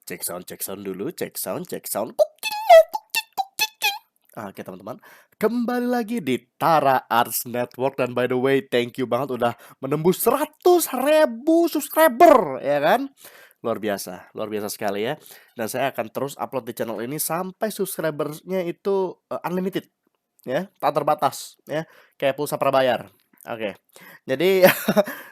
Cek sound dulu, cek sound, cek sound. Oke teman-teman, kembali lagi di Tara Arts Network. Dan by the way, thank you banget udah menembus 100.000 subscriber, ya kan? Luar biasa sekali ya. Dan saya akan terus upload di channel ini sampai subscribernya itu unlimited, ya, tak terbatas, ya, kayak pulsa prabayar. Oke, jadi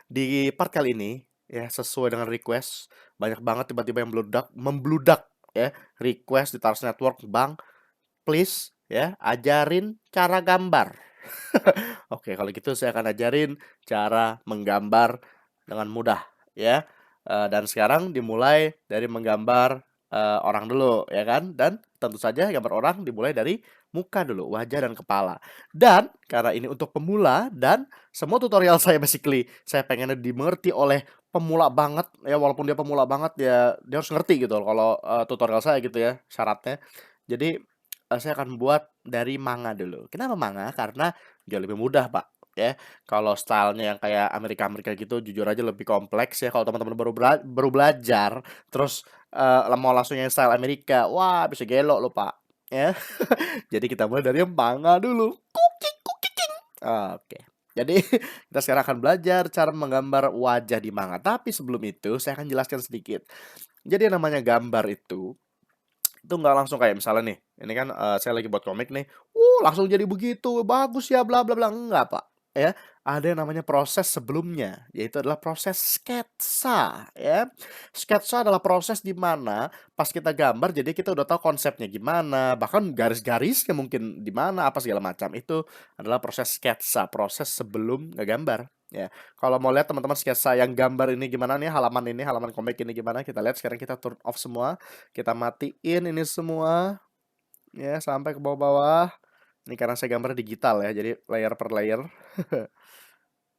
di part kali ini, ya, sesuai dengan request, banyak banget tiba-tiba yang membludak, ya, request di Tara Arts Network, "Bang, please ya, ajarin cara gambar." Oke, kalau gitu saya akan ajarin cara menggambar dengan mudah ya. Dan sekarang dimulai dari menggambar orang dulu ya kan. Dan tentu saja gambar orang dimulai dari muka dulu, wajah dan kepala. Dan karena ini untuk pemula dan semua tutorial saya basically saya pengennya dimengerti oleh pemula banget ya, walaupun dia pemula banget ya dia harus ngerti gitu loh kalau tutorial saya gitu ya syaratnya. Jadi saya akan buat dari manga dulu. Kenapa manga? Karena jauh lebih mudah, Pak, ya. Kalau stylenya yang kayak Amerika-Amerika gitu jujur aja lebih kompleks ya kalau teman-teman baru belajar, terus, mau langsung yang style Amerika, wah bisa gelo loh, Pak, ya. Jadi kita mulai dari yang manga dulu. Oke. Jadi kita sekarang akan belajar cara menggambar wajah di manga. Tapi sebelum itu saya akan jelaskan sedikit. Jadi yang namanya gambar itu nggak langsung kayak misalnya nih, ini kan, saya lagi buat komik nih, langsung jadi begitu, bagus ya, bla bla bla, enggak, Pak, ya. Ada yang namanya proses sebelumnya, yaitu adalah proses sketsa, ya. Sketsa adalah proses di mana pas kita gambar jadi kita udah tahu konsepnya gimana, bahkan garis-garisnya mungkin di mana, apa segala macam. Itu adalah proses sketsa, proses sebelum ngegambar, ya. Kalau mau lihat teman-teman sketsa yang gambar ini, halaman komik ini gimana, kita lihat sekarang kita turn off semua. Kita matiin ini semua, ya, sampai ke bawah-bawah. Ini karena saya gambar digital ya, jadi layer per layer.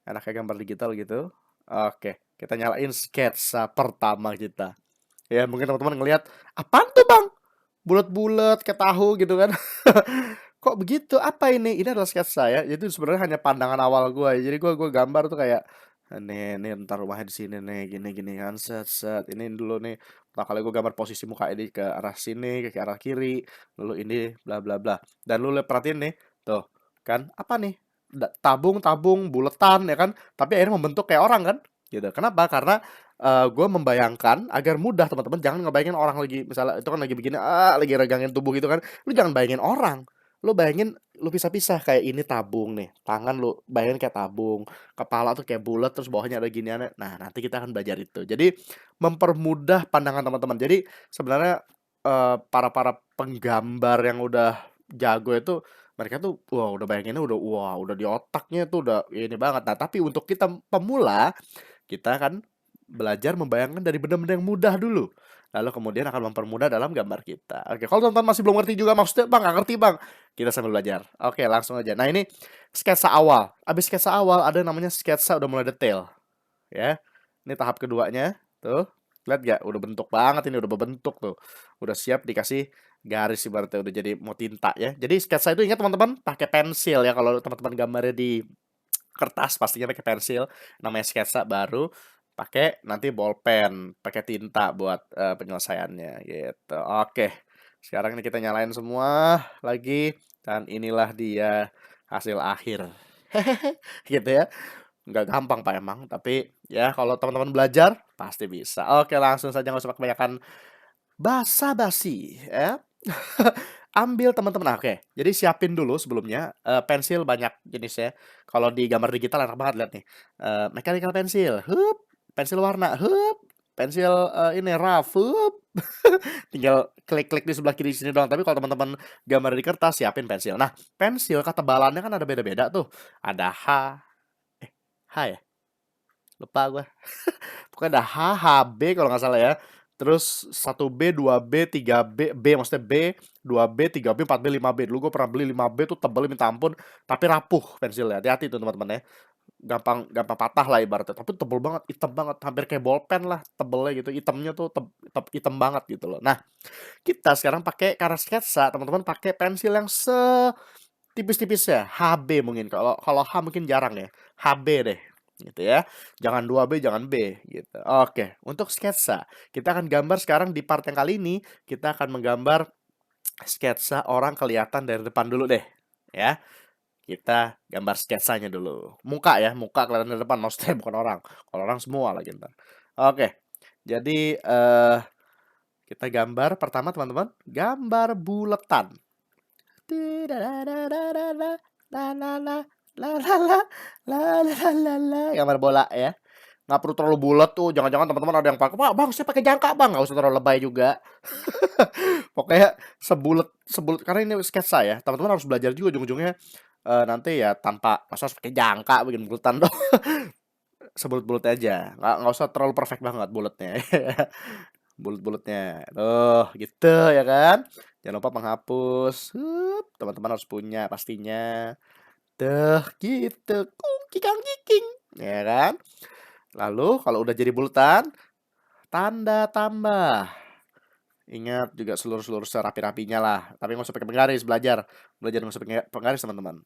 Enaknya gambar digital gitu. Oke, kita nyalain sketsa pertama kita. Ya, mungkin teman-teman ngelihat, "Apaan tuh, Bang? Bulat-bulat kayak tahu," gitu kan. "Kok begitu? Apa ini?" Ini adalah sketsa ya. Itu sebenarnya hanya pandangan awal gua. Jadi gua gambar tuh kayak, nih entar rumahnya di sini nih, gini-gini kan, set set. Ini dulu nih, pertama kali gua gambar posisi muka ini ke arah sini, ke arah kiri, lalu ini bla bla bla. Dan lu perhatiin nih, tuh kan, apa nih? Tabung-tabung, buletan ya kan, tapi akhirnya membentuk kayak orang kan, gitu. Kenapa? Karena gue membayangkan agar mudah teman-teman, jangan ngebayangin orang lagi misalnya itu kan lagi begini, lagi regangin tubuh gitu kan, lu jangan bayangin orang, lu bayangin lu pisah-pisah kayak ini tabung nih, tangan lu bayangin kayak tabung, kepala tuh kayak bulat terus bawahnya ada giniannya. Nah, nanti kita akan belajar itu. Jadi mempermudah pandangan teman-teman. Jadi sebenarnya para penggambar yang udah jago itu mereka tuh wah udah bayanginnya udah di otaknya tuh udah ini banget. Nah, tapi untuk kita pemula kita akan belajar membayangkan dari benda-benda yang mudah dulu, lalu kemudian akan mempermudah dalam gambar kita. Oke, kalau teman-teman masih belum ngerti juga maksudnya, "Bang, nggak ngerti, Bang." Kita sambil belajar. Oke, langsung aja. Nah, ini sketsa awal. Habis sketsa awal ada yang namanya sketsa udah mulai detail, ya. Ini tahap keduanya, tuh. Lihat nggak? Udah bentuk banget ini, udah berbentuk tuh. Udah siap dikasih garis ibaratnya, udah jadi mau tinta ya. Jadi sketsa itu ingat teman-teman, pakai pensil ya, kalau teman-teman gambarnya di kertas pastinya pakai pensil, namanya sketsa. Baru pakai nanti bolpen, pakai tinta buat, penyelesaiannya gitu. Oke, sekarang ini kita nyalain semua lagi dan inilah dia hasil akhir. Gitu ya. Nggak gampang, Pak, emang, tapi ya kalau teman-teman belajar pasti bisa. Oke, langsung saja nggak usah kebanyakan basa-basi ya. Ambil teman-teman, nah, oke. Jadi siapin dulu sebelumnya, pensil banyak jenisnya. Kalau di gambar digital enak banget lihat nih, mechanical pensil, pensil warna, pensil, ini rough, tinggal klik-klik di sebelah kiri sini doang. Tapi kalau teman-teman gambar di kertas, siapin pensil. Nah, pensil ketebalannya kan ada beda-beda tuh. Ada H ya? Lupa gua. Pokoknya ada H, HB kalau nggak salah ya. Terus 1B, 2B, 3B, B maksudnya B, 2B, 3B, 4B, 5B. Dulu gue pernah beli 5B tuh tebel minta ampun, tapi rapuh pensilnya. Hati-hati tuh teman-teman ya. Gampang gampang patah lah ibaratnya. Tapi tebel banget, hitam banget, hampir kayak bolpen lah tebelnya gitu. Hitamnya tuh hitam banget gitu loh. Nah, kita sekarang pakai karena sketsa, teman-teman pakai pensil yang setipis-tipisnya, HB mungkin. Kalau kalau H mungkin jarang ya. HB deh. gitu ya. Jangan 2B, jangan B, gitu. Oke, untuk sketsa, kita akan gambar sekarang di part yang kali ini, kita akan menggambar sketsa orang kelihatan dari depan dulu deh, ya. Kita gambar sketsanya dulu. Muka ya, muka kelihatan dari depan, maksudnya bukan orang. Kalau orang semua lagi ntar. Oke, jadi kita gambar pertama teman-teman, gambar buletan. Gambar bola ya. Nggak perlu terlalu bulat tuh, jangan-jangan teman-teman ada yang pakai, "Wah, Bang, saya pakai jangka, Bang." Nggak usah terlalu lebay juga. Pokoknya sebulet sebulet karena ini sketsa ya. Teman-teman harus belajar juga ujung-ujungnya nanti ya tanpa masa harus pakai jangka bikin buletan dong. Sebulet-bulet aja. Nggak usah terlalu perfect banget buletnya. Bulet-buletnya. Tuh, gitu ya kan. Jangan lupa menghapus. Teman-teman harus punya pastinya. Tuh, gitu. Kikang kiking. Ya kan? Lalu kalau udah jadi buletan, tanda tambah. Ingat juga seluruh-seluruh serapi-rapinya lah. Tapi nggak usah pakai penggaris, belajar. Belajar nggak usah pakai penggaris, teman-teman.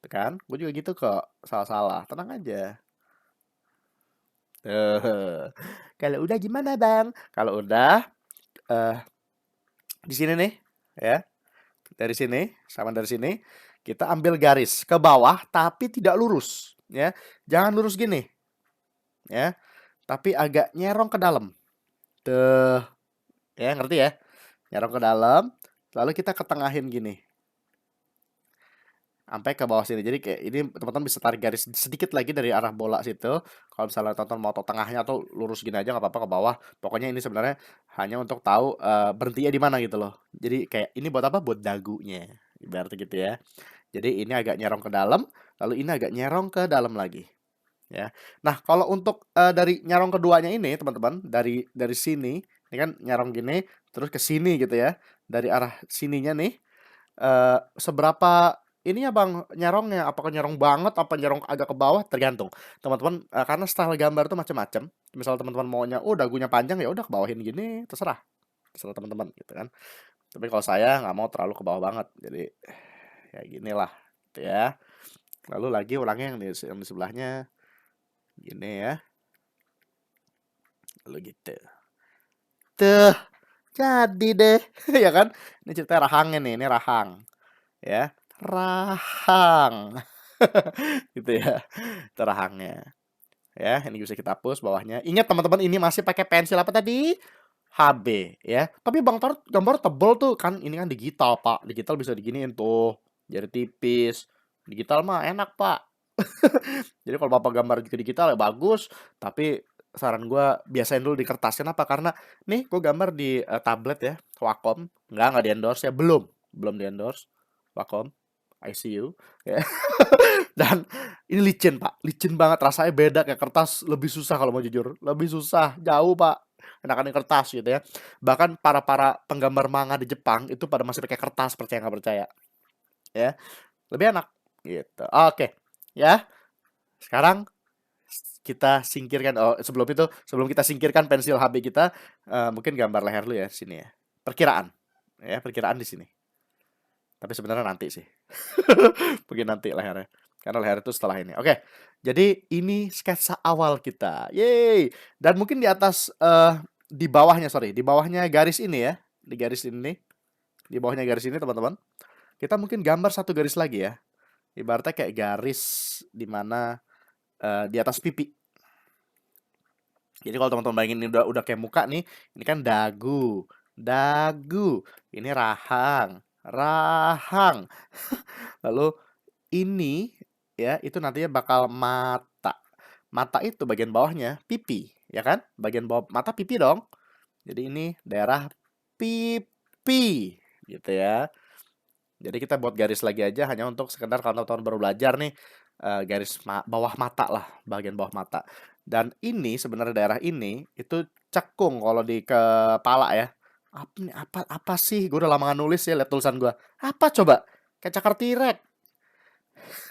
Tuh kan? Gue juga gitu kok. Salah-salah. Tenang aja. Tuh. Kalau udah gimana, Bang? Kalau udah, eh di sini nih, ya. Dari sini, sama dari sini, kita ambil garis ke bawah, tapi tidak lurus. Ya. Jangan lurus gini. Ya. Tapi agak nyerong ke dalam. Tuh. Ya, ngerti ya? Nyerong ke dalam, lalu kita ketengahin gini. Sampai ke bawah sini. Jadi kayak ini teman-teman bisa tarik garis sedikit lagi dari arah bola situ. Kalau misalnya tonton mau tahu tengahnya atau lurus gini aja nggak apa-apa ke bawah. Pokoknya ini sebenarnya hanya untuk tahu berhentinya di mana gitu loh. Jadi kayak ini buat apa? Buat dagunya. Ibaratnya gitu ya. Jadi ini agak nyerong ke dalam, lalu ini agak nyerong ke dalam lagi. Ya. Nah, kalau untuk dari nyerong keduanya ini teman-teman, dari sini, ini kan nyerong gini, terus ke sini gitu ya. Dari arah sininya nih seberapa ini ya Bang, nyerongnya, apakah nyerong banget, apa nyerong agak ke bawah, tergantung. Teman-teman, karena style gambar tuh macam-macam. Misal teman-teman maunya, oh dagunya panjang, ya udah ke bawahin gini, terserah. Terserah teman-teman gitu kan. Tapi kalau saya nggak mau terlalu ke bawah banget. Jadi ya ginilah gitu ya. Lalu lagi ulangnya yang di sebelahnya gini ya. Lalu gitu. Tuh, jadi deh. Ya kan? Ini cerita rahangnya nih, ini rahang. Ya, rahang. Gitu ya. Itu rahangnya. Ya, ini bisa kita hapus bawahnya. Ingat teman-teman, ini masih pakai pensil apa tadi? HB ya. Tapi Bang Tor gambar tebel tuh kan, ini kan digital, Pak. Digital bisa diginiin tuh. Jadi tipis. Digital mah enak, Pak. Jadi kalau Bapak gambar di digital ya bagus, tapi saran gua biasain dulu di kertas. Kenapa? Karena nih gua gambar di tablet ya, Wacom. Nggak di-endorse ya, belum di-endorse. Wacom, I see you. Ya. Dan ini licin, Pak. Licin banget, rasanya beda kayak kertas, lebih susah kalau mau jujur. Lebih susah, jauh, Pak. Enakan yang kertas gitu ya. Bahkan para penggambar manga di Jepang itu pada masih pakai kertas, percaya nggak percaya. Ya, lebih enak gitu. Oke. Ya, sekarang kita singkirkan sebelum kita singkirkan pensil HB kita, mungkin gambar leher lu ya sini ya. Perkiraan. Ya, perkiraan di sini. Tapi sebenarnya nanti sih. Mungkin nanti lehernya. Karena leher itu setelah ini. Oke. Jadi ini sketsa awal kita. Yeay. Dan mungkin di atas di bawahnya, sorry, di bawahnya garis ini ya. Di garis ini. Di bawahnya garis ini, teman-teman. Kita mungkin gambar satu garis lagi ya. Ibaratnya kayak garis di mana di atas pipi. Jadi kalau teman-teman bayangin ini udah kayak muka nih, ini kan dagu, dagu, ini rahang, rahang. Lalu ini ya itu nantinya bakal mata. Mata itu bagian bawahnya pipi, ya kan? Bagian bawah mata pipi dong. Jadi ini daerah pipi gitu ya. Jadi kita buat garis lagi aja hanya untuk sekedar kalau teman-teman baru belajar nih garis bawah mata lah, bagian bawah mata. Dan ini sebenarnya daerah ini itu cekung kalau di kepala ya. Apa sih? Gue udah lama nggak nulis ya, lihat tulisan gue. Apa coba? Kayak cakar tirek.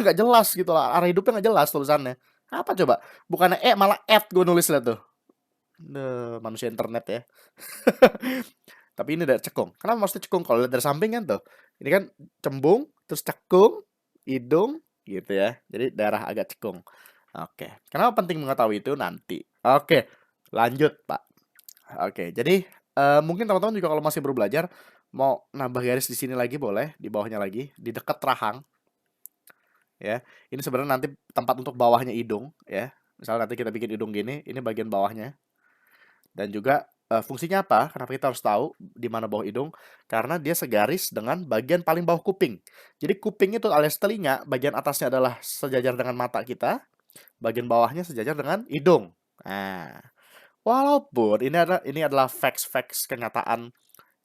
Nggak jelas gitu lah. Arah hidupnya nggak jelas tulisannya. Apa coba? Bukannya malah gue nulis lihat tuh. Manusia internet ya. Tapi ini dari cekung. Kenapa maksudnya cekung? Kalau lihat dari samping kan tuh. Ini kan cembung, terus cekung, hidung, gitu ya. Jadi daerah agak cekung. Oke, kenapa penting mengetahui itu? Nanti. Oke, lanjut, Pak. Oke, jadi, mungkin teman-teman juga kalau masih baru belajar, mau nambah garis di sini lagi boleh, di bawahnya lagi, di dekat rahang, ya. Ini sebenarnya nanti tempat untuk bawahnya hidung, ya. Misalnya nanti kita bikin hidung gini, ini bagian bawahnya. Dan juga, fungsinya apa? Kenapa kita harus tahu di mana bawah hidung? Karena dia segaris dengan bagian paling bawah kuping. Jadi kuping itu alias telinga, bagian atasnya adalah sejajar dengan mata kita, bagian bawahnya sejajar dengan hidung. Nah, walaupun ini adalah facts-facts kenyataan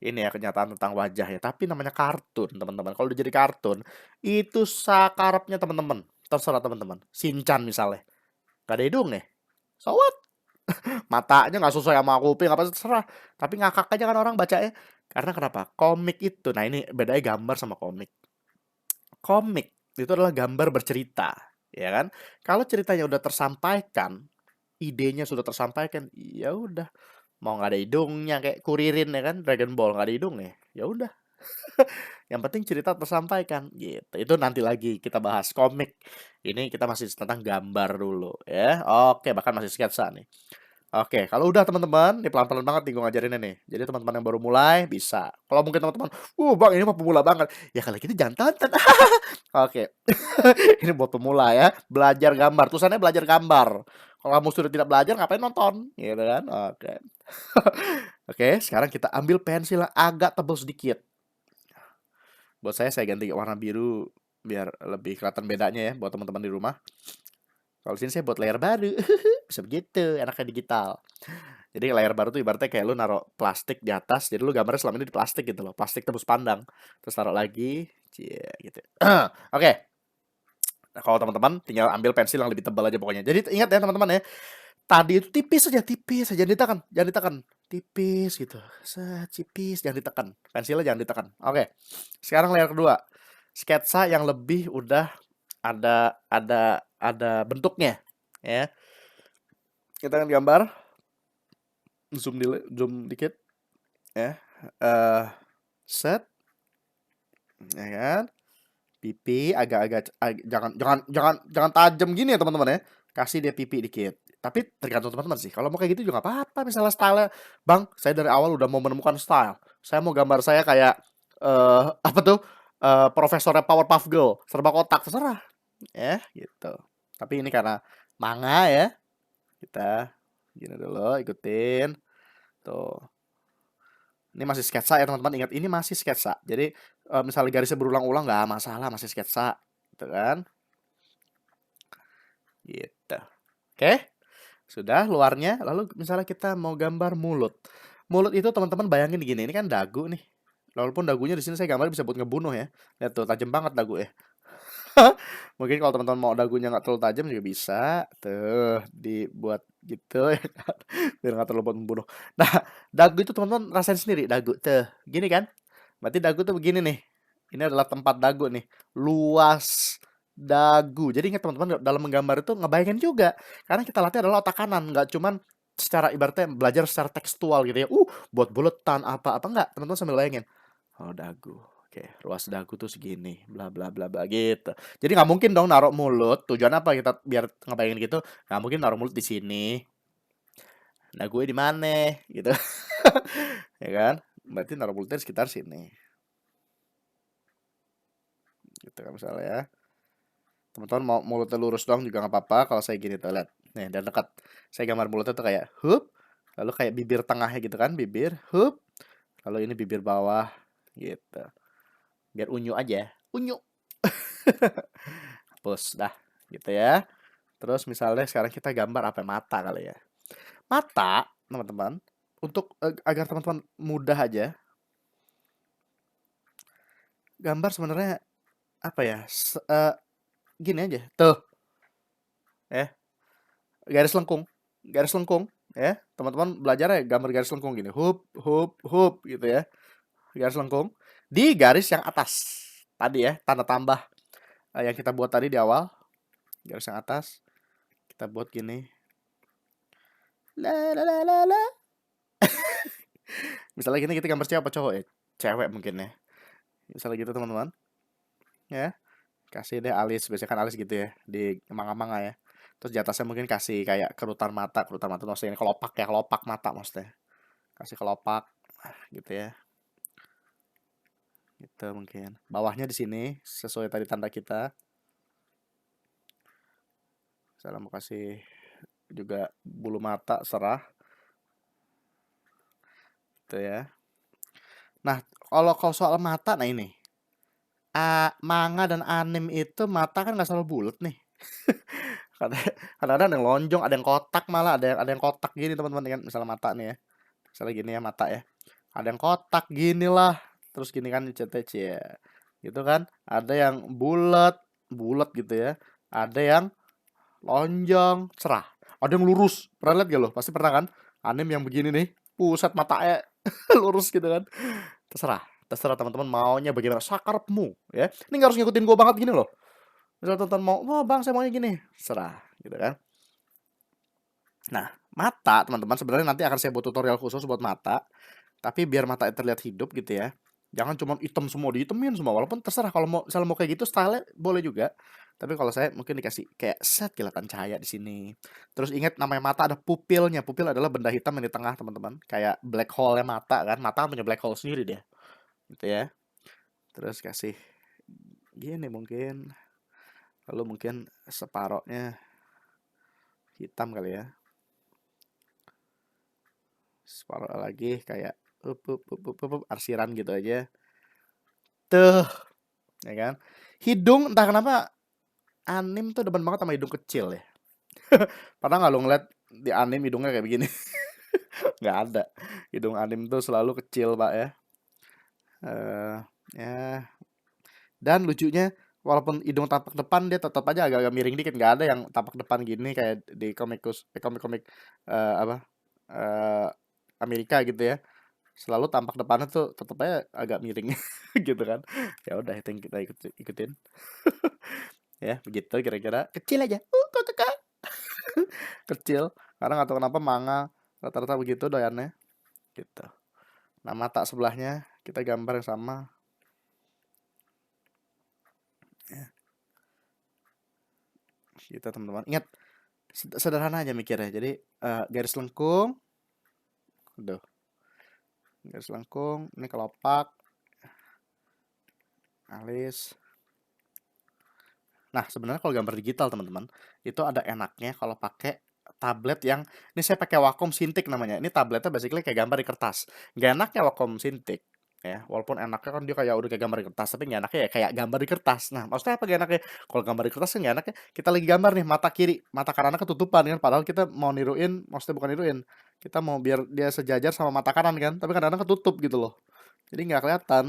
ini ya, kenyataan tentang wajah ya, tapi namanya kartun, teman-teman. Kalau udah jadi kartun, itu sakarepnya teman-teman, terserah teman-teman. Shinchan misalnya, gak ada hidungnya, so what? Matanya nggak sesuai sama kuping apa terserah, tapi ngakak aja kan orang bacanya. Karena kenapa? Komik itu, nah ini bedanya gambar sama komik. Komik itu adalah gambar bercerita, ya kan? Kalau ceritanya udah tersampaikan, idenya sudah tersampaikan, ya udah. Mau nggak ada hidungnya kayak Kuririn ya kan, Dragon Ball nggak ada hidungnya, ya udah. Yang penting cerita tersampaikan gitu. Itu nanti lagi kita bahas komik. Ini kita masih tentang gambar dulu ya. Oke, bahkan masih sketsa nih. Oke, kalau udah teman-teman, ini pelan-pelan banget nih gue ngajarinnya nih. Jadi teman-teman yang baru mulai bisa. Kalau mungkin teman-teman, bang ini mah pemula banget. Ya kalau gitu jangan tonton. Oke, ini buat pemula ya. Belajar gambar, tulisannya belajar gambar. Kalau kamu sudah tidak belajar, ngapain nonton? Gitu kan? Oke. Oke, sekarang kita ambil pensil yang agak tebal sedikit. Buat saya ganti warna biru biar lebih kelihatan bedanya ya buat teman-teman di rumah. Kalau di sini saya buat layar baru. Bisa begitu, enaknya digital. Jadi layar baru tuh ibaratnya kayak lu naruh plastik di atas, jadi lu gambarnya selama ini di plastik gitu loh, plastik tembus pandang. Terus taruh lagi, cie gitu. Oke. Nah, kalau teman-teman tinggal ambil pensil yang lebih tebal aja pokoknya. Jadi ingat ya teman-teman ya, tadi itu tipis aja, jangan ditekan, jangan ditekan. Tipis gitu. Set, tipis, jangan ditekan. Pensilnya jangan ditekan. Oke. Sekarang layar kedua. Sketsa yang lebih udah ada bentuknya ya. Kita akan gambar, zoom dikit ya. Set, ya kan? Pipi agak-agak jangan tajam gini ya teman-teman ya. Kasih dia pipi dikit. Tapi tergantung teman-teman sih. Kalau mau kayak gitu juga nggak apa-apa. Misalnya style, bang, saya dari awal udah mau menemukan style. Saya mau gambar saya kayak apa tuh? Profesornya Powerpuff Girl, serba kotak, terserah. Ya, gitu. Tapi ini karena manga ya. Kita gini dulu, ikutin. Tuh. Ini masih sketsa ya teman-teman, ingat ini masih sketsa. Jadi misalnya garisnya berulang-ulang nggak masalah, masih sketsa, gitu kan? Gitu. Oke, sudah luarnya. Lalu misalnya kita mau gambar mulut. Mulut itu teman-teman bayangin gini, ini kan dagu nih. Walaupun dagunya di sini saya gambar bisa buat ngebunuh ya. Lihat tuh, tajam banget dagu ya. Mungkin kalau teman-teman mau dagunya nggak terlalu tajam juga bisa. Tuh, dibuat gitu ya kan. Biar nggak terlalu buat membunuh. Nah, dagu itu teman-teman rasain sendiri. Dagu, tuh. Gini kan? Berarti dagu tuh begini nih. Ini adalah tempat dagu nih. Luas dagu. Jadi ingat teman-teman dalam menggambar itu ngebayangin juga. Karena kita latih adalah otak kanan. Nggak cuman secara ibaratnya belajar secara tekstual gitu ya. Buat buletan apa-apa. Nggak. Teman-teman sambil bayangin. Oh, dagu. Oke, ruas dagu tuh segini, bla bla bla bla gitu. Jadi nggak mungkin dong naruh mulut. Tujuan apa kita biar ngebayangin gitu? Nggak mungkin naruh mulut di sini. Dagunya di mana? Gitu. Ya kan? Berarti naruh mulutnya di sekitar sini. Gitu kan misalnya ya. Teman-teman mau mulutnya lurus doang juga nggak apa-apa. Kalau saya gini tuh lihat. Nih, dan dekat. Saya gambar mulutnya tuh kayak hup, lalu kayak bibir tengahnya gitu kan, bibir, hup. Lalu ini bibir bawah gitu. Biar unyu aja. Unyu. Hapus dah gitu ya. Terus misalnya sekarang kita gambar apa mata kali ya. Mata, teman-teman, untuk agar teman-teman mudah aja gambar sebenarnya apa ya? Gini aja. Tuh, ya. Garis lengkung. Garis lengkung, ya. Teman-teman belajar ya gambar garis lengkung gini. Hup, hup, hup gitu ya. Garis lengkung di garis yang atas. Tadi ya, tanda tambah yang kita buat tadi di awal. Garis yang atas. Kita buat gini. La la la la la. Misalnya gini kita gambar cewek apa cowok ya? Cewek mungkin ya. Misalnya gitu teman-teman. Ya. Kasih deh alis, biasanya kan alis gitu ya di manga-manga ya. Terus di atasnya mungkin kasih kayak kerutan mata maksudnya ini kelopak ya, kelopak mata maksudnya. Kasih kelopak gitu ya. Gitu mungkin. Bawahnya di sini sesuai tadi tanda kita. Saya mau kasih juga bulu mata serah gitu ya. Nah, kalau soal mata, nah ini manga dan anime itu mata kan nggak selalu bulat nih. Kadang-kadang ada yang lonjong, ada yang kotak malah, ada yang kotak gini teman-teman kan, misalnya mata nih ya. Misalnya gini ya mata ya. Ada yang kotak gini lah. Terus gini kan CTC ya. Gitu kan. Ada yang bulat, bulat gitu ya. Ada yang lonjong, cerah. Ada yang lurus. Pernah lihat gak lo? Pasti pernah kan? Anime yang begini nih. Pusat matanya lurus gitu kan. Terserah. Terserah teman-teman maunya bagaimana. Sakarepmu ya. Ini nggak harus ngikutin gue banget gini loh. Misal tonton mau, oh bang saya maunya gini. Serah gitu kan. Nah, mata teman-teman sebenarnya nanti akan saya buat tutorial khusus buat mata. Tapi biar mata terlihat hidup gitu ya. Jangan cuma hitam semua, dihitemin semua. Walaupun terserah kalau mau misalnya mau kayak gitu style boleh juga. Tapi kalau saya mungkin dikasih kayak set kilatan cahaya di sini. Terus ingat namanya mata ada pupilnya. Pupil adalah benda hitam yang di tengah teman-teman. Kayak black hole-nya mata kan. Mata kan punya black hole sendiri dia. Gitu ya. Terus kasih gini mungkin. Lalu mungkin separohnya hitam kali ya. Separoh lagi kayak arsiran gitu aja. Tuh, ya kan? Hidung entah kenapa anim tuh demen banget sama hidung kecil ya. Pernah nggak lo ngeliat di anim hidungnya kayak begini? Nggak ada. Hidung anim tuh selalu kecil pak ya. Ya. Dan lucunya walaupun hidung tapak depan dia tetap aja agak-agak miring dikit. Nggak ada yang tapak depan gini kayak di komik-komik apa Amerika gitu ya. Selalu tampak depannya tuh tetap aja agak miring gitu kan. Ya udah itu yang kita ikutin. Ya begitu kira-kira kecil aja. Kok kecil karena nggak tahu kenapa manga rata-rata begitu doyannya gitu. Nah mata sebelahnya kita gambar yang sama ya, gitu teman-teman. Ingat sederhana aja mikirnya. Jadi garis lengkung, aduh, garis lengkung, ini kelopak, alis. Nah sebenarnya kalau gambar digital teman-teman itu ada enaknya kalau pakai tablet yang ini saya pakai Wacom Cintiq namanya. Ini tabletnya basically kayak gambar di kertas. Gak enaknya Wacom Cintiq ya, walaupun enaknya kan dia kayak udah kayak gambar di kertas, tapi gak enaknya ya kayak gambar di kertas. Nah, maksudnya apa gak enaknya? Kalau gambar di kertas kan gak enaknya. Kita lagi gambar nih mata kiri, mata kanannya ketutupan kan, padahal kita mau niruin, maksudnya bukan niruin. Kita mau biar dia sejajar sama mata kanan kan, tapi kadang-kadang ketutup gitu loh. Jadi nggak kelihatan.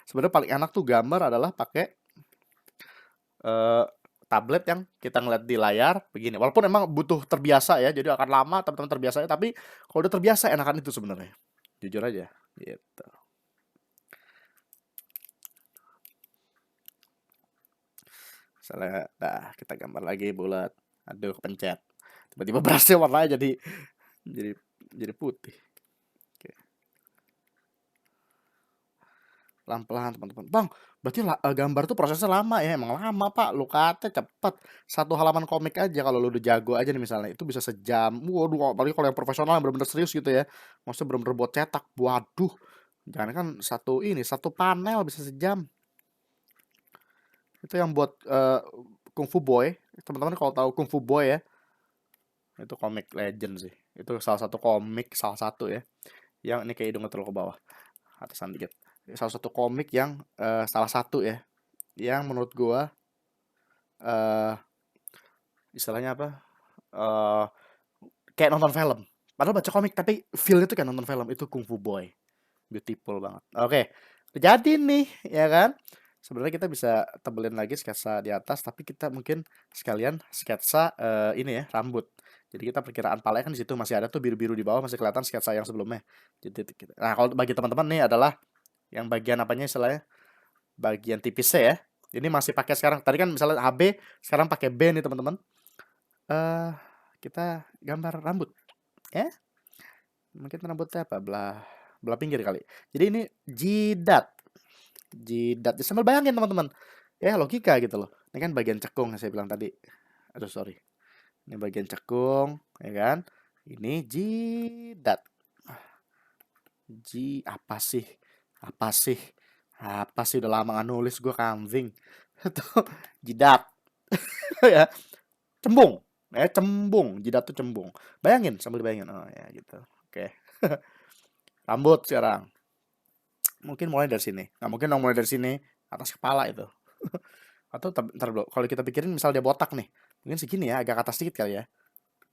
Sebenarnya paling enak tuh gambar adalah pakai eh, tablet yang kita ngeliat di layar begini. Walaupun emang butuh terbiasa ya, jadi akan lama teman-teman terbiasa. Tapi kalau udah terbiasa enakan itu sebenarnya. Jujur aja, gitu. Misalnya, dah kita gambar lagi bulat. Aduh, kepencet. Tiba-tiba berasnya warnanya jadi jadi putih. Oke. Pelan-pelan teman-teman. Bang, berarti gambar tuh prosesnya lama ya? Emang lama pak, lu kata cepet. Satu halaman komik aja kalau lu udah jago aja nih misalnya, itu bisa sejam. Waduh, apalagi kalau yang profesional yang bener-bener serius gitu ya. Maksudnya bener-bener buat cetak. Waduh, jangan kan satu panel bisa sejam. Itu yang buat Kung Fu Boy. Teman-teman kalau tahu Kung Fu Boy ya, itu komik legend sih. Itu salah satu komik, salah satu ya. Yang ini kayak hidungnya terlalu ke bawah. Atasan dikit. Salah satu komik yang salah satu ya. Yang menurut gua eh istilahnya apa? eh Kayak nonton film. Padahal baca komik tapi feel itu kayak nonton film. Itu Kung Fu Boy. Beautiful banget. Oke. Jadi nih, ya kan? Sebenarnya kita bisa tebelin lagi sketsa di atas, tapi kita mungkin sekalian sketsa ini ya, rambut. Jadi kita perkiraan palanya kan di situ masih ada tuh biru-biru di bawah masih kelihatan sketsa yang sebelumnya. Jadi nah, kalau bagi teman-teman nih adalah yang bagian apanya istilahnya? Bagian tipisnya ya. Ini masih pakai sekarang. Tadi kan misalnya HB, sekarang pakai B nih teman-teman. Eh kita gambar rambut ya. Mungkin rambutnya apa? Belah pinggir kali. Jadi ini jidat. Jidat. Sambil bayangin teman-teman. Ya logika gitu loh. Ini kan bagian cekung yang saya bilang tadi. Aduh sorry. Ini bagian cekung, ya kan? Ini jidat. Apa sih? Apa sih? Apa sih udah lama nggak nulis gue kambing. Itu jidat ya, cembung. Cembung, jidat tuh cembung. Bayangin sambil bayangin. Oh ya gitu. Oke. Rambut sekarang. Mungkin mulai dari sini. Nggak mungkin dong mulai dari sini atas kepala itu. Atau ntar dulu. Kalau kita pikirin misal dia botak nih, mungkin segini ya, agak ke atas sedikit kali ya.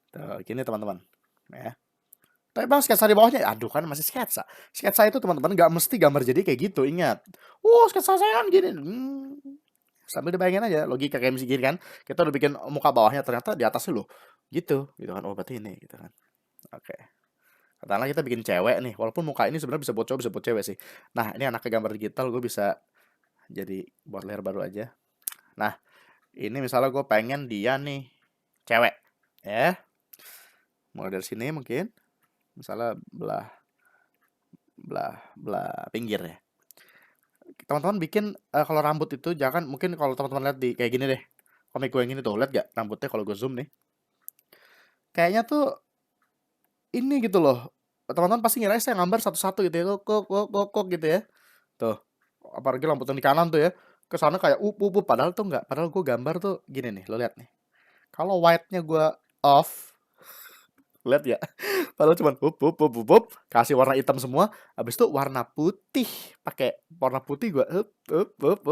Tuh, gini teman-teman. Ya. Tapi bang sketsa di bawahnya, aduh kan masih sketsa. Sketsa itu teman-teman nggak mesti gambar jadi kayak gitu, ingat. Sketsa saya kan gini. Sambil dibayangin aja, logika kayak gini kan. Kita udah bikin muka bawahnya, ternyata di atasnya loh. Gitu kan. Oh berarti ini, gitu kan. Oke. Katakanlah kita bikin cewek nih, walaupun muka ini sebenarnya bisa buat cowok, bisa buat cewek sih. Nah, ini anaknya gambar digital, gue bisa jadi buat layer baru aja. Nah, ini misalnya gue pengen dia nih cewek, ya. Mulai dari sini mungkin, misalnya belah belah pinggir ya. Teman-teman bikin kalau rambut itu jangan, mungkin kalau teman-teman lihat di kayak gini deh. Komik gue yang ini tuh, lihat gak rambutnya kalau gue zoom nih. Kayaknya tuh ini gitu loh. Teman-teman pasti ngira saya gambar satu-satu gitu ya, kok gitu ya. Tuh, apalagi rambut yang di kanan tuh ya. Ke sana kayak padahal tuh enggak. Padahal gue gambar tuh gini nih, lo lihat nih. Kalau white-nya gue off, lihat ya. Padahal cuma kasih warna hitam semua, habis itu warna putih, pakai warna putih gua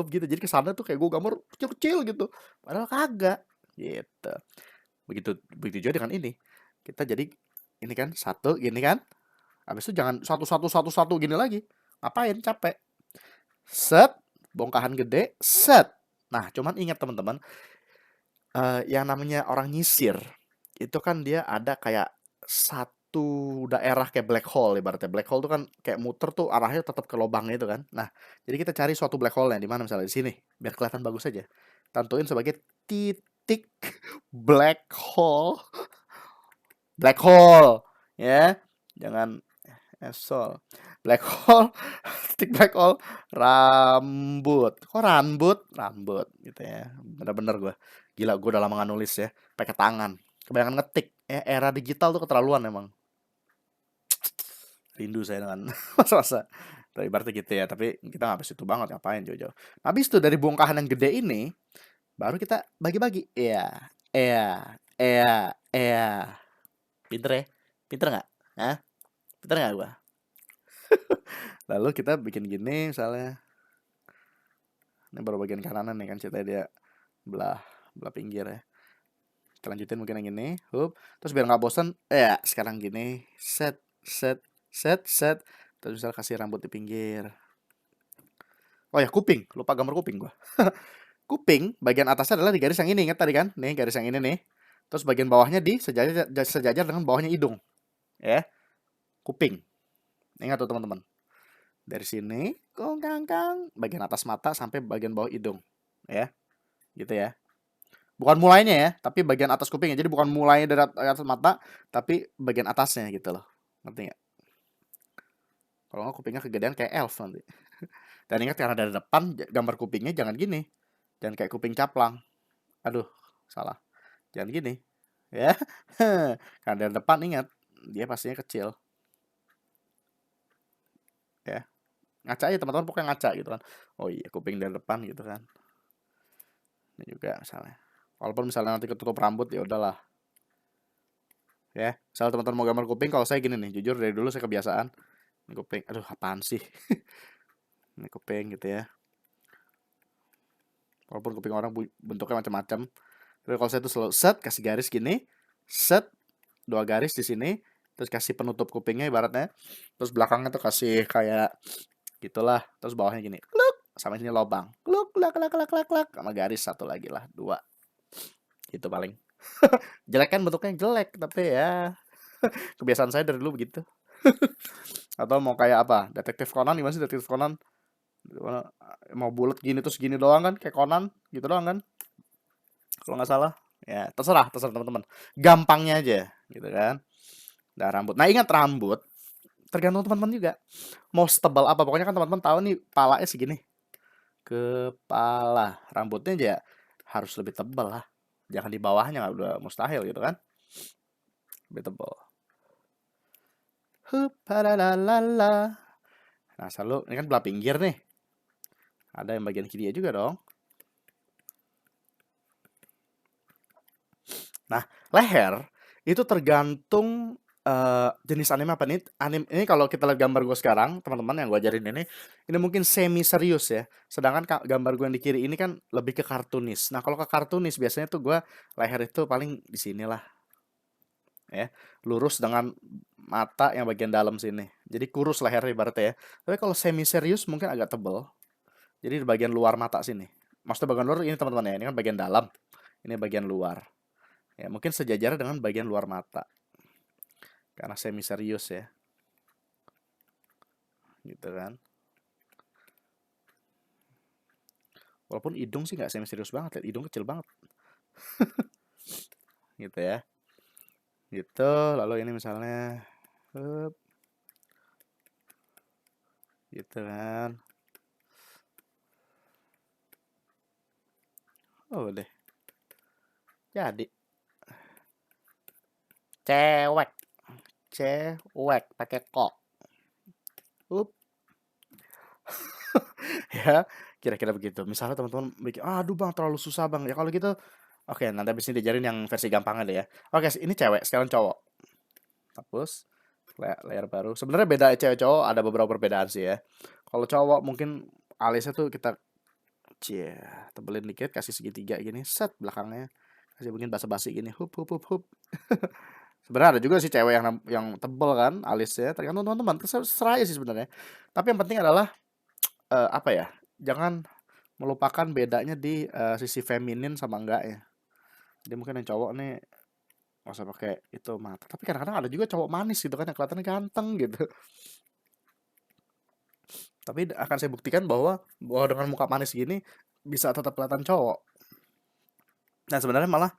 gitu. Jadi kesana tuh kayak gua gambar kecil-kecil gitu. Padahal kagak gitu. Begitu begitu juga dengan ini. Kita jadi ini kan satu gini kan. Habis itu jangan satu gini lagi. Ngapain capek? Set, bongkahan gede, set. Nah, cuman ingat teman-teman, yang namanya orang nyisir itu kan dia ada kayak satu daerah kayak black hole ibaratnya. Black hole tuh kan kayak muter tuh arahnya tetap ke lubangnya itu kan. Nah, jadi kita cari suatu black hole-nya di mana misalnya di sini biar kelihatan bagus aja. Tentuin sebagai titik black hole. Black hole ya. Jangan esol. Black hole, titik black hole, rambut. Kok rambut? Rambut gitu ya. Bener-bener gue. Gila, gue udah lama gak nulis ya. Pakai tangan. Kebanyakan ngetik. Era digital tuh keterlaluan emang. Rindu saya dengan masa-masa. Tapi ibaratnya gitu ya. Tapi kita gak habis itu banget. Ngapain Jojo. Habis itu dari bongkahan yang gede ini, baru kita bagi-bagi. Iya. Iya. Iya. Iya. Pinter ya? Pinter gak? Hah? Pinter gak gue? Lalu kita bikin gini misalnya. Ini baru bagian kananan nih kan ceritanya dia belah pinggir ya. Kita lanjutin mungkin yang ini, terus biar nggak bosan, ya sekarang gini, set. Terus misal kasih rambut di pinggir. Oh ya kuping, lupa gambar kuping gua. Kuping bagian atasnya adalah di garis yang ini, ingat tadi kan? Nih garis yang ini nih. Terus bagian bawahnya di sejajar dengan bawahnya hidung, ya. Kuping. Ingat tuh teman-teman. Dari sini, kang, bagian atas mata sampai bagian bawah hidung, ya. Gitu ya. Bukan mulainya ya, tapi bagian atas kupingnya. Jadi bukan mulainya dari atas mata, tapi bagian atasnya gitu loh. Ngerti nggak? Kalau nggak kupingnya kegedean kayak elf nanti. Dan ingat karena dari depan gambar kupingnya jangan gini. Jangan kayak kuping caplang. Aduh, salah. Jangan gini. Ya. Karena dari depan ingat, dia pastinya kecil. Ya. Ngaca aja teman-teman, pokoknya ngaca gitu kan. Oh iya, kuping dari depan gitu kan. Ini juga misalnya. Walaupun misalnya nanti ketutup rambut ya udahlah. Ya, misal teman-teman mau gambar kuping, kalau saya gini nih, jujur dari dulu saya kebiasaan. Ini kuping, aduh apaan sih? Ini kuping gitu ya. Walaupun kuping orang bentuknya macam-macam. Tapi kalau saya tuh selalu set, kasih garis gini, set, 2 garis di sini, terus kasih penutup kupingnya ibaratnya. Terus belakangnya tuh kasih kayak gitulah, terus bawahnya gini, kluk, sama sini lobang, kluk, klak, sama garis satu lagi lah, 2. Itu paling. Jelek kan bentuknya jelek, tapi ya kebiasaan saya dari dulu begitu. Atau mau kayak apa? Detektif Conan gimana sih Detektif Conan? Mau bulat gini terus gini doang kan kayak Conan gitu doang kan? Kalau nggak salah. Ya, terserah teman-teman. Gampangnya aja gitu kan. Nah, rambut. Nah, ingat rambut tergantung teman-teman juga. Mau setebal apa pokoknya kan teman-teman tahu nih palanya segini. Kepala, rambutnya aja harus lebih tebal lah. Jangan di bawahnya, udah mustahil gitu kan. Lebih tebal. Hupalalalala. Nah, selalu ini kan belah pinggir nih. Ada yang bagian kiri juga dong. Nah, leher itu tergantung jenis anime apa nih. Anime ini kalau kita lihat gambar gue sekarang, teman-teman yang gue ajarin ini mungkin semi serius ya. Sedangkan gambar gue yang di kiri ini kan lebih ke kartunis. Nah, kalau ke kartunis biasanya tuh gue leher itu paling di sini lah, ya, lurus dengan mata yang bagian dalam sini. Jadi kurus lehernya ibaratnya ya. Tapi kalau semi serius mungkin agak tebel. Jadi di bagian luar mata sini. Maksudnya bagian luar ini teman-teman ya, ini kan bagian dalam, ini bagian luar. Ya, mungkin sejajar dengan bagian luar mata. Karena semi serius ya. Gitu kan. Walaupun hidung sih nggak semi serius banget, ya. Hidung kecil banget. Gitu ya. Gitu, lalu ini misalnya hup, gitu kan. Oh deh. Jadi cewek, cewek pakai kok. Up. Ya, kira-kira begitu. Misalnya teman-teman bikin, aduh bang terlalu susah bang. Ya kalau gitu, oke nanti abis ini diajarin yang versi gampangnya deh ya. Oke, ini cewek, sekarang cowok. Hapus, layar baru. Sebenarnya beda cewek cowok ada beberapa perbedaan sih ya. Kalau cowok mungkin alisnya tuh kita cie, tebelin dikit, kasih segitiga gini, set belakangnya. Kasih mungkin basa-basi gini, hup hup hup hup. Sebenarnya ada juga sih cewek yang tebel kan alisnya, tergantung teman-teman, terserah aja sih sebenarnya. Tapi yang penting adalah apa ya? Jangan melupakan bedanya di sisi feminin sama enggak ya. Jadi mungkin yang cowok nih nggak usah pakai itu mata. Tapi kadang-kadang ada juga cowok manis gitu kan yang kelihatannya ganteng gitu. Tapi akan saya buktikan bahwa dengan muka manis gini bisa tetap kelihatan cowok. Nah sebenarnya malah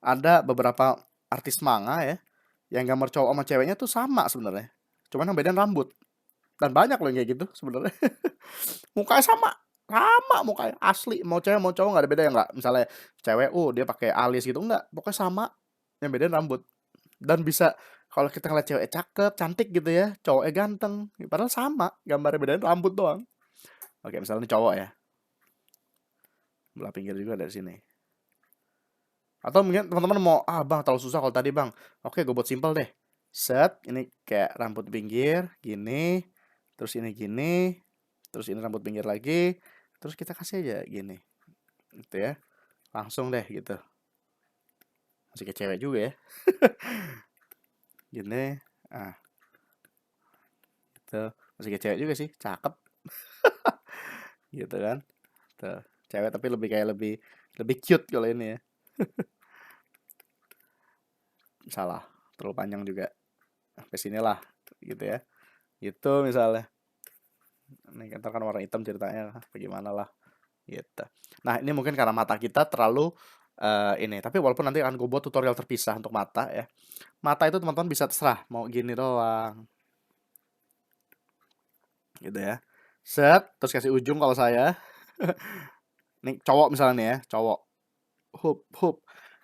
ada beberapa artis manga ya yang gambar cowok sama ceweknya tuh sama sebenarnya. Cuman yang beda rambut. Dan banyak loh yang kayak gitu sebenarnya. Mukanya sama. Sama mukanya asli. Mau cewek mau cowok nggak ada beda ya nggak. Misalnya cewek, dia pakai alis gitu enggak. Pokoknya sama. Yang beda rambut. Dan bisa kalau kita ngeliat cewek cakep, cantik gitu ya, cowoknya ganteng. Padahal sama. Gambarnya bedanya rambut doang. Oke, misalnya ini cowok ya. Belah pinggir juga dari sini. Atau mungkin teman-teman mau, bang terlalu susah kalau tadi bang. Oke, gue buat simpel deh. Set, ini kayak rambut pinggir, gini. Terus ini gini. Terus ini rambut pinggir lagi. Terus kita kasih aja gini. Gitu ya. Langsung deh gitu. Masih kayak cewek juga ya. Gini. Ah, gitu. Masih kayak cewek juga sih. Cakep. Gitu kan. Tuh. Cewek tapi lebih kayak lebih cute kalau ini ya. Salah. Terlalu panjang juga. Sampai sini lah. Gitu ya. Gitu misalnya. Ini kan warna hitam ceritanya. Bagaimana lah. Gitu. Nah, ini mungkin karena mata kita terlalu ini. Tapi walaupun nanti akan gue buat tutorial terpisah untuk mata ya. Mata itu teman-teman bisa terserah. Mau gini doang. Gitu ya. Set. Terus kasih ujung kalau saya. Nih cowok misalnya nih ya. Cowok. Hup, hup.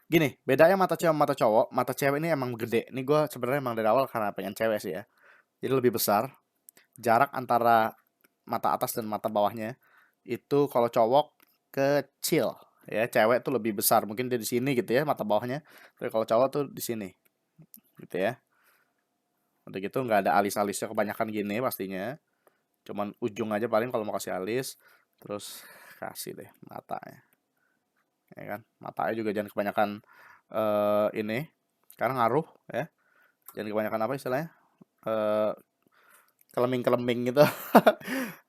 Gini, bedanya mata cewek sama mata cowok. Mata cewek ini emang gede. Ini gue sebenarnya emang dari awal karena pengen cewek sih ya. Jadi lebih besar. Jarak antara mata atas dan mata bawahnya itu kalau cowok kecil ya, cewek tuh lebih besar, mungkin dia di sini gitu ya mata bawahnya, tapi kalau cowok tuh di sini gitu ya. Untuk gitu nggak ada alis-alisnya kebanyakan gini pastinya, cuman ujung aja paling kalau mau kasih alis. Terus kasih deh matanya ya kan, matanya juga jangan kebanyakan ini karena ngaruh ya, jangan kebanyakan apa istilahnya, eh, keleming-keleming gitu.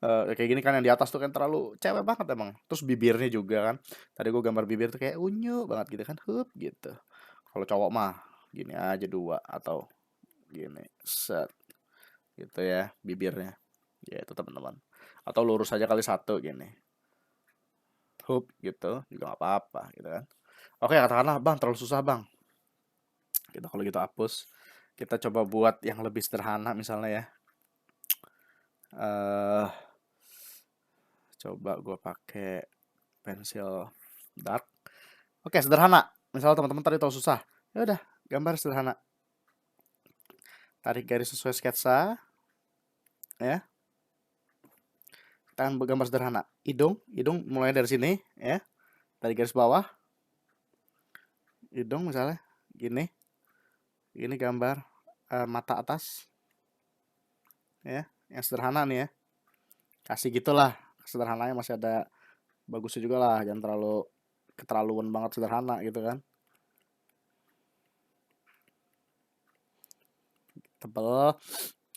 Kayak gini kan yang di atas tuh kan terlalu cewek banget emang. Terus bibirnya juga kan. Tadi gue gambar bibir tuh kayak unyu banget gitu kan. Hup gitu. Kalau cowok mah gini aja dua atau gini. Set. Gitu ya bibirnya. Ya itu teman-teman. Atau lurus aja kali satu gini. Hup gitu. Juga gak apa-apa gitu kan. Oke, katakanlah bang terlalu susah bang. Kita kalau gitu hapus. Kita coba buat yang lebih sederhana misalnya ya. eh Coba gue pakai pensil dark. Oke, sederhana. Misal teman-teman tadi tahu susah, ya udah gambar sederhana. Tarik garis sesuai sketsa, ya. Kita akan gambar sederhana. Hidung mulai dari sini, ya. Dari garis bawah, hidung misalnya gini. Ini gambar mata atas, ya. Yang sederhana nih ya. Kasih gitulah, sederhananya masih ada bagusnya juga lah, jangan terlalu keterlaluan banget sederhana gitu kan. Tebel,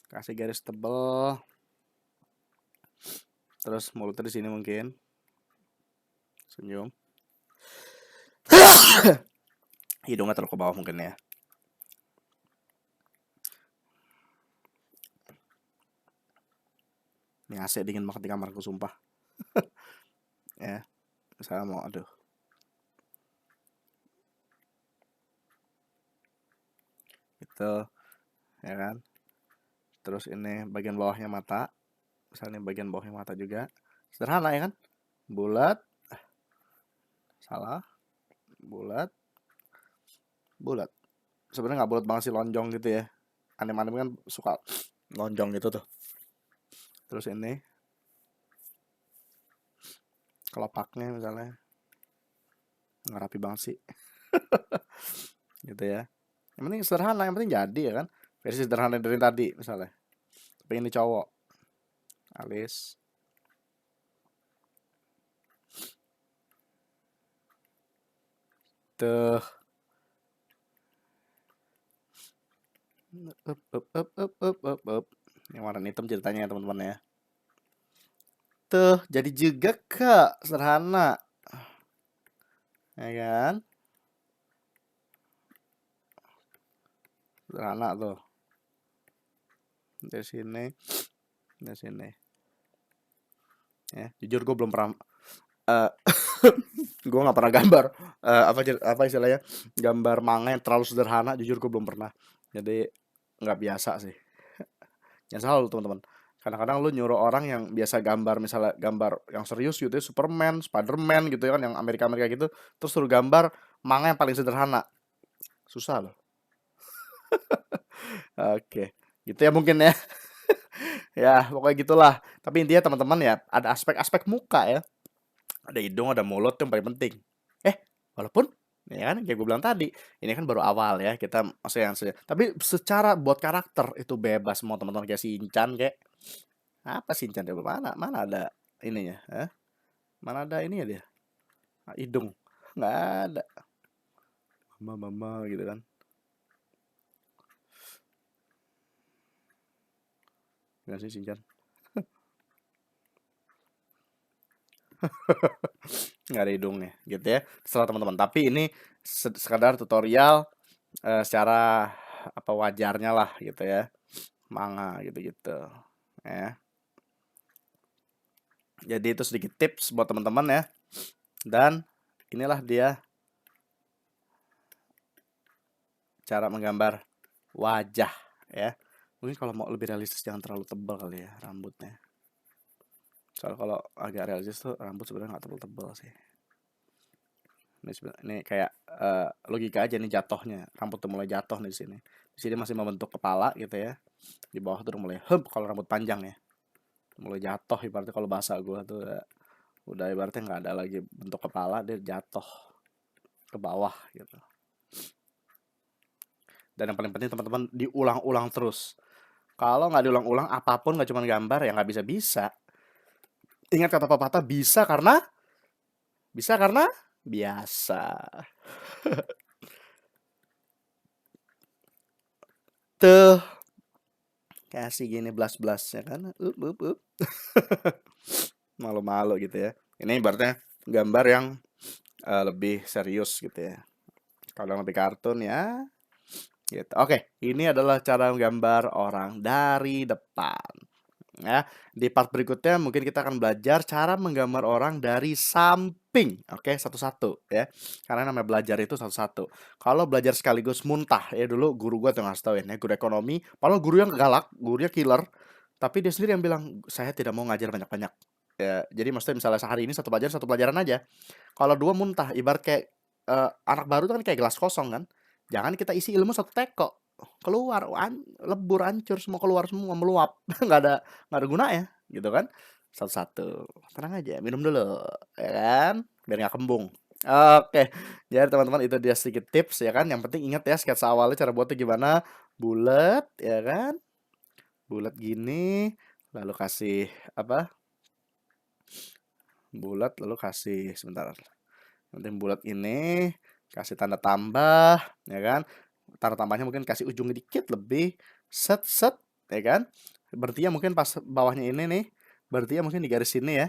kasih garis tebel. Terus mulutnya di sini mungkin. Senyum. Hidungnya terlalu ke bawah mungkin ya. Ini AC dingin banget di kamarku sumpah. Ya, saya mau aduh. Gitu. Ya kan? Terus ini bagian bawahnya mata. Misalnya bagian bawahnya mata juga. Sederhana ya kan? Bulat. Salah. Bulat. Bulat. Sebenarnya nggak bulat banget sih, lonjong gitu ya. Anime-anime kan suka lonjong gitu tuh. Terus ini kelopaknya misalnya nggak rapi banget sih. Gitu ya. Yang penting sederhana, yang penting jadi ya kan. Versi sederhana dari tadi misalnya. Tapi ini cowok. Alis. Tuh. Up. Yang warna hitam ceritanya ya teman-teman ya. Tuh, jadi juga Kak, sederhana. Ya kan? Sederhana tuh. Dari sini. Dari sini. Ya, jujur gue belum pernah gue nggak pernah gambar apa istilahnya, gambar manga yang terlalu sederhana. Jujur gue belum pernah, jadi nggak biasa sih. Jangan salah lu teman-teman, kadang-kadang lu nyuruh orang yang biasa gambar, misalnya gambar yang serius gitu ya, Superman, Spiderman gitu ya kan, yang Amerika gitu, terus suruh gambar manga yang paling sederhana, susah loh. Oke, gitu ya mungkin ya. Ya pokoknya gitulah, tapi intinya teman-teman ya, ada aspek-aspek muka ya, ada hidung, ada mulut, yang paling penting. Walaupun ya kan kayak gue bilang tadi, ini kan baru awal ya, kita masih yang tapi secara buat karakter itu bebas, mau teman-teman kayak Shinchan kayak apa, Shinchan ya, mana mana ada ininya, mana ada ininya dia, hidung nggak ada, mama gitu kan. Nggak sih Shinchan, nggak ada hidungnya gitu ya, terserah teman-teman. Tapi ini sekadar tutorial secara apa wajarnya lah gitu ya, manga gitu-gitu ya. Jadi itu sedikit tips buat teman-teman ya. Dan inilah dia cara menggambar wajah ya. Mungkin kalau mau lebih realistis jangan terlalu tebal kali ya rambutnya. Soalnya kalau agak realistis tuh rambut sebenarnya nggak tebal-tebal sih. Ini kayak logika aja nih jatuhnya. Rambut tuh mulai jatuh nih di sini. Di sini masih membentuk kepala gitu ya. Di bawah tuh udah mulai kalau rambut panjang ya. Mulai jatuh, ibaratnya kalau bahasa gue tuh udah ibaratnya nggak ada lagi bentuk kepala, dia jatuh ke bawah gitu. Dan yang paling penting teman-teman, diulang-ulang terus. Kalau nggak diulang-ulang, apapun nggak cuma gambar ya nggak bisa-bisa. Ingat kata pepatah, bisa karena biasa. Tuh, kasih gini belas-belasnya kan. Malu-malu gitu ya. Ini ibaratnya gambar yang lebih serius gitu ya. Kalau lebih kartun ya gitu. Oke, ini adalah cara menggambar orang dari depan. Ya, di part berikutnya mungkin kita akan belajar cara menggambar orang dari samping. Oke, satu-satu ya. Karena namanya belajar itu satu-satu. Kalau belajar sekaligus muntah ya, dulu guru gua tuh ngasih tau ya, guru ekonomi, padahal guru yang galak, gurunya killer, tapi dia sendiri yang bilang, "Saya tidak mau ngajar banyak-banyak." Ya, jadi maksudnya misalnya sehari ini satu pelajaran aja. Kalau dua muntah, ibarat kayak anak baru tuh kan kayak gelas kosong kan. Jangan kita isi ilmu satu teko, keluar lebur, hancur semua, keluar semua, meluap, nggak ada gunanya, gitu kan. Satu-satu, tenang aja, minum dulu, ya kan, biar nggak kembung. Oke, jadi teman-teman itu dia sedikit tips ya kan, yang penting ingat ya sketsa awalnya cara buatnya gimana, bulat ya kan, bulat gini, lalu kasih apa, bulat lalu kasih sebentar. Yang penting bulat ini, kasih tanda tambah, ya kan. Tanda tambahnya mungkin kasih ujungnya dikit lebih, set set, ya kan. Berarti ya mungkin pas bawahnya ini nih, berarti ya mungkin di garis sini ya,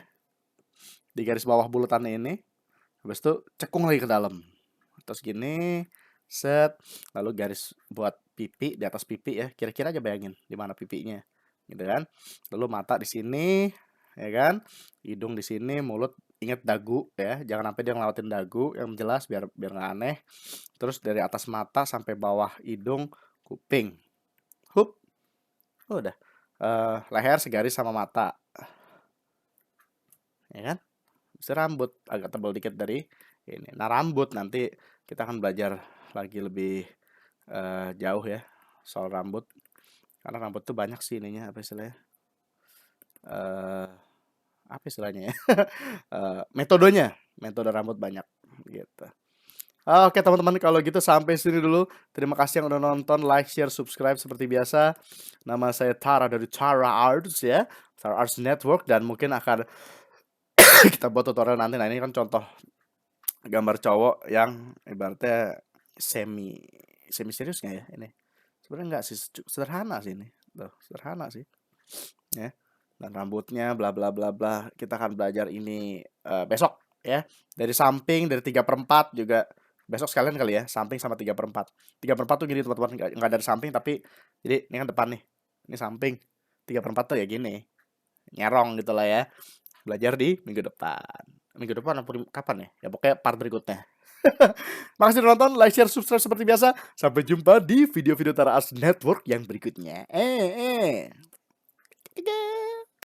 di garis bawah bulatannya ini. Habis itu cekung lagi ke dalam. Terus gini, set, lalu garis buat pipi di atas pipi ya. Kira-kira aja bayangin di mana pipinya, gitu kan. Lalu mata di sini, ya kan. Hidung di sini, mulut. Ingat dagu ya, jangan sampai dia ngelawatin dagu, yang jelas biar biar nggak aneh. Terus dari atas mata sampai bawah hidung, kuping. Hup, udah. Leher segaris sama mata, ya kan. Bisa rambut agak tebal dikit dari ini. Nah, rambut nanti kita akan belajar lagi lebih jauh ya soal rambut. Karena rambut tuh banyak sih ininya apa istilahnya? Apa istilahnya ya? Metodenya, metode rambut banyak gitu. Oke teman-teman, kalau gitu sampai sini dulu. Terima kasih yang udah nonton, like, share, subscribe seperti biasa. Nama saya Tara dari Tara Arts ya, Tara Arts Network, dan mungkin akan kita buat tutorial nanti. Nah, ini kan contoh gambar cowok yang ibaratnya semi semi serius nggak ya ini? Sebenarnya nggak sih, sederhana sih ini. Tuh, sederhana sih. Ya. Dan rambutnya bla bla bla bla. Kita akan belajar ini besok ya. Dari samping, dari 3/4 juga besok sekalian kali ya, samping sama 3/4. 3/4 tuh gini teman-teman, nggak dari samping tapi jadi ini kan depan nih. Ini samping. 3/4 tuh ya gini. Nyerong gitu lah ya. Belajar di minggu depan. Minggu depan apa kapan ya? Ya pokoknya part berikutnya. Makasih udah nonton, like, share, subscribe seperti biasa. Sampai jumpa di video-video Tara Ars Network yang berikutnya.